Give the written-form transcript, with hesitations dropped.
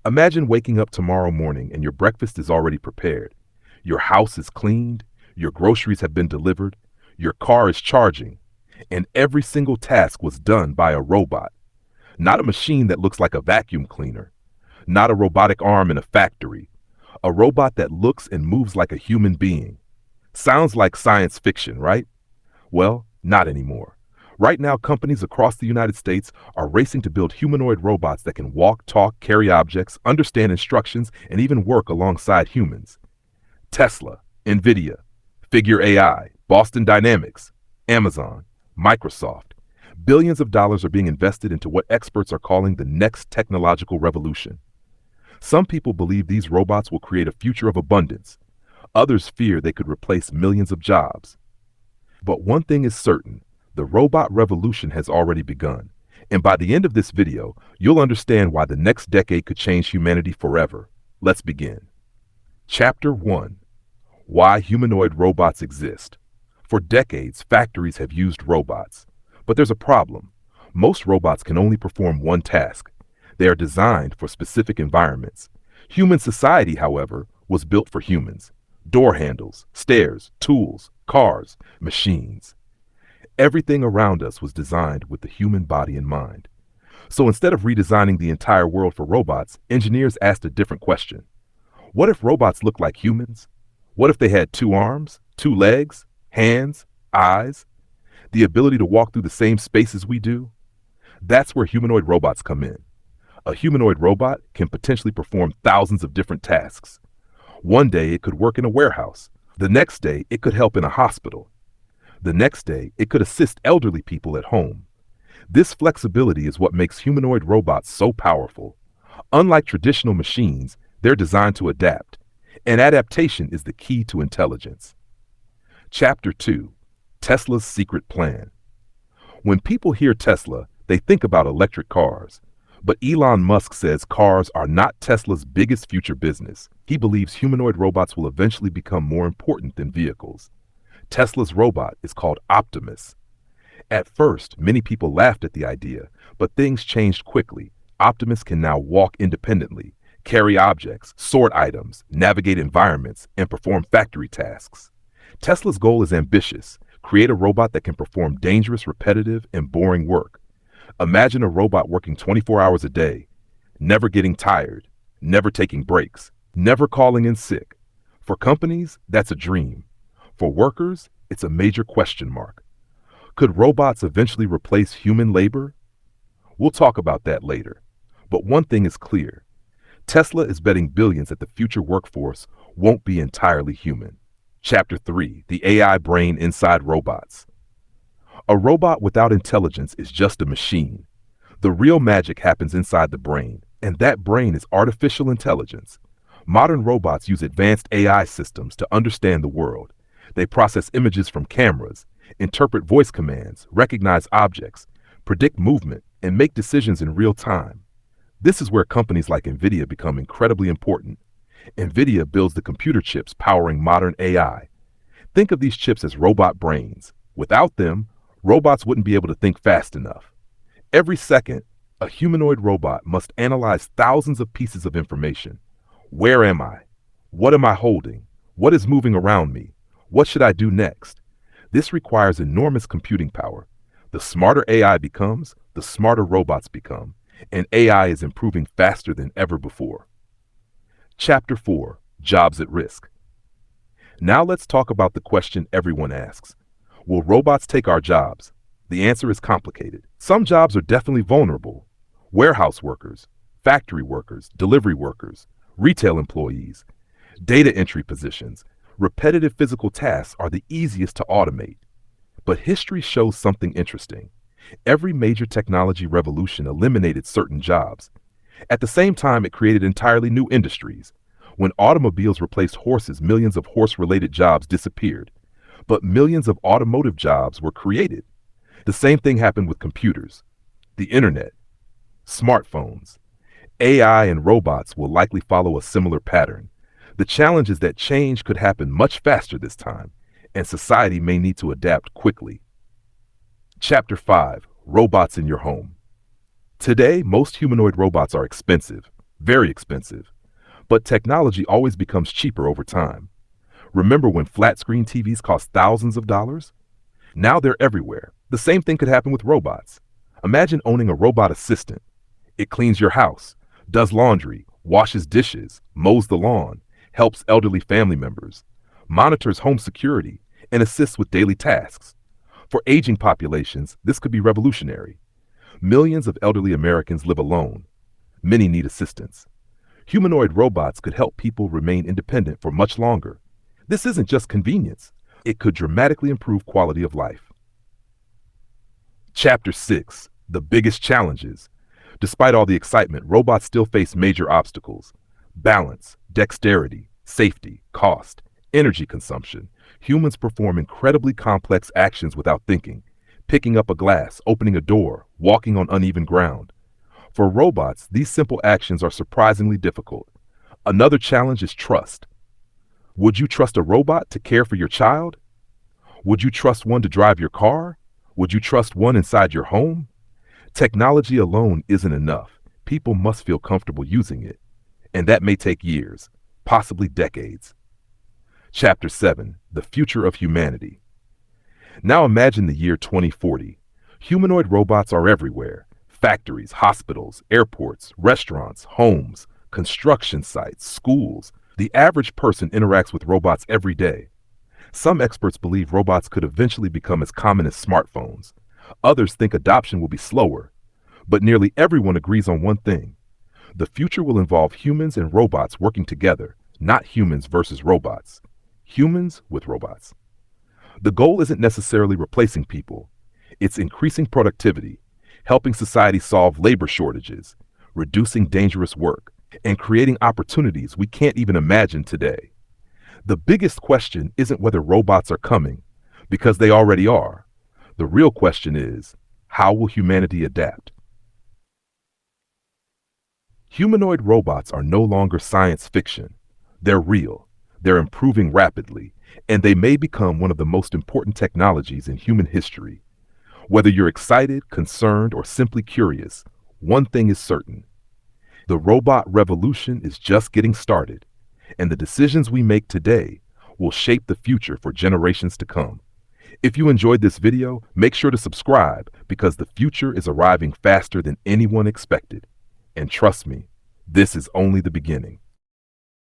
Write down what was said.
Imagine waking up tomorrow morning and your breakfast is already prepared. Your house is cleaned, your groceries have been delivered, your car is charging, and every single task was done by a robot. Not a machine that looks like a vacuum cleaner, not a robotic arm in a factory, a robot that looks and moves like a human being. Sounds like science fiction, right? Well, not anymore. Right now, companies across the United States are racing to build humanoid robots that can walk, talk, carry objects, understand instructions, and even work alongside humans. Tesla, Nvidia, Figure AI, Boston Dynamics, Amazon, Microsoft. Billions of dollars are being invested into what experts are calling the next technological revolution. Some people believe these robots will create a future of abundance. Others fear they could replace millions of jobs. But one thing is certain, the robot revolution has already begun. And by the end of this video, you'll understand why the next decade could change humanity forever. Let's begin. Chapter 1. Why humanoid robots exist. For decades, factories have used robots. But there's a problem. Most robots can only perform one task. They are designed for specific environments. Human society, however, was built for humans. Door handles, stairs, tools, cars, machines. Everything around us was designed with the human body in mind. So instead of redesigning the entire world for robots, engineers asked a different question. What if robots looked like humans? What if they had 2 arms, 2 legs, hands, eyes, the ability to walk through the same spaces we do? That's where humanoid robots come in. A humanoid robot can potentially perform thousands of different tasks. One day it could work in a warehouse. The next day it could help in a hospital. The next day it could assist elderly people at home. This flexibility is what makes humanoid robots so powerful. Unlike traditional machines, they're designed to adapt. And adaptation is the key to intelligence. Chapter 2. Tesla's Secret Plan. When people hear Tesla, they think about electric cars. But Elon Musk says cars are not Tesla's biggest future business. He believes humanoid robots will eventually become more important than vehicles. Tesla's robot is called Optimus. At first, many people laughed at the idea, but things changed quickly. Optimus can now walk independently, carry objects, sort items, navigate environments, and perform factory tasks. Tesla's goal is ambitious: create a robot that can perform dangerous, repetitive, and boring work. Imagine a robot working 24 hours a day, never getting tired, never taking breaks, never calling in sick. For companies, that's a dream. For workers, it's a major question mark. Could robots eventually replace human labor? We'll talk about that later. But one thing is clear. Tesla is betting billions that the future workforce won't be entirely human. Chapter 3. The AI Brain Inside Robots. A robot without intelligence is just a machine. The real magic happens inside the brain, and that brain is artificial intelligence. Modern robots use advanced AI systems to understand the world. They process images from cameras, interpret voice commands, recognize objects, predict movement, and make decisions in real time. This is where companies like Nvidia become incredibly important. Nvidia builds the computer chips powering modern AI. Think of these chips as robot brains. Without them, robots wouldn't be able to think fast enough. Every second, a humanoid robot must analyze thousands of pieces of information. Where am I? What am I holding? What is moving around me? What should I do next? This requires enormous computing power. The smarter AI becomes, the smarter robots become, and AI is improving faster than ever before. Chapter 4. Jobs at Risk. Now let's talk about the question everyone asks. Will robots take our jobs? The answer is complicated. Some jobs are definitely vulnerable. Warehouse workers, factory workers, delivery workers, retail employees, data entry positions. Repetitive physical tasks are the easiest to automate. But history shows something interesting. Every major technology revolution eliminated certain jobs. At the same time, it created entirely new industries. When automobiles replaced horses, millions of horse-related jobs disappeared. But millions of automotive jobs were created. The same thing happened with computers, the internet, smartphones. AI and robots will likely follow a similar pattern. The challenge is that change could happen much faster this time, and society may need to adapt quickly. Chapter 5. Robots in your home. Today, most humanoid robots are expensive. Very expensive. But technology always becomes cheaper over time. Remember when flat screen TVs cost thousands of dollars? Now they're everywhere. The same thing could happen with robots. Imagine owning a robot assistant. It cleans your house, does laundry, washes dishes, mows the lawn, helps elderly family members, monitors home security, and assists with daily tasks. For aging populations, this could be revolutionary. Millions of elderly Americans live alone. Many need assistance. Humanoid robots could help people remain independent for much longer. This isn't just convenience. It could dramatically improve quality of life. Chapter 6. The biggest challenges. Despite all the excitement, robots still face major obstacles. Balance, dexterity, safety, cost, energy consumption. Humans perform incredibly complex actions without thinking. Picking up a glass, opening a door, walking on uneven ground. For robots, these simple actions are surprisingly difficult. Another challenge is trust. Would you trust a robot to care for your child? Would you trust one to drive your car? Would you trust one inside your home? Technology alone isn't enough. People must feel comfortable using it. And that may take years, possibly decades. Chapter 7. The Future of Humanity. Now imagine the year 2040. Humanoid robots are everywhere. Factories, hospitals, airports, restaurants, homes, construction sites, schools. The average person interacts with robots every day. Some experts believe robots could eventually become as common as smartphones. Others think adoption will be slower. But nearly everyone agrees on one thing. The future will involve humans and robots working together, not humans versus robots. Humans with robots. The goal isn't necessarily replacing people. It's increasing productivity, helping society solve labor shortages, reducing dangerous work, and creating opportunities we can't even imagine today. The biggest question isn't whether robots are coming, because they already are. The real question is, how will humanity adapt? Humanoid robots are no longer science fiction. They're real, they're improving rapidly, and they may become one of the most important technologies in human history. Whether you're excited, concerned, or simply curious, one thing is certain. The robot revolution is just getting started, and the decisions we make today will shape the future for generations to come. If you enjoyed this video, make sure to subscribe because the future is arriving faster than anyone expected. And trust me, this is only the beginning.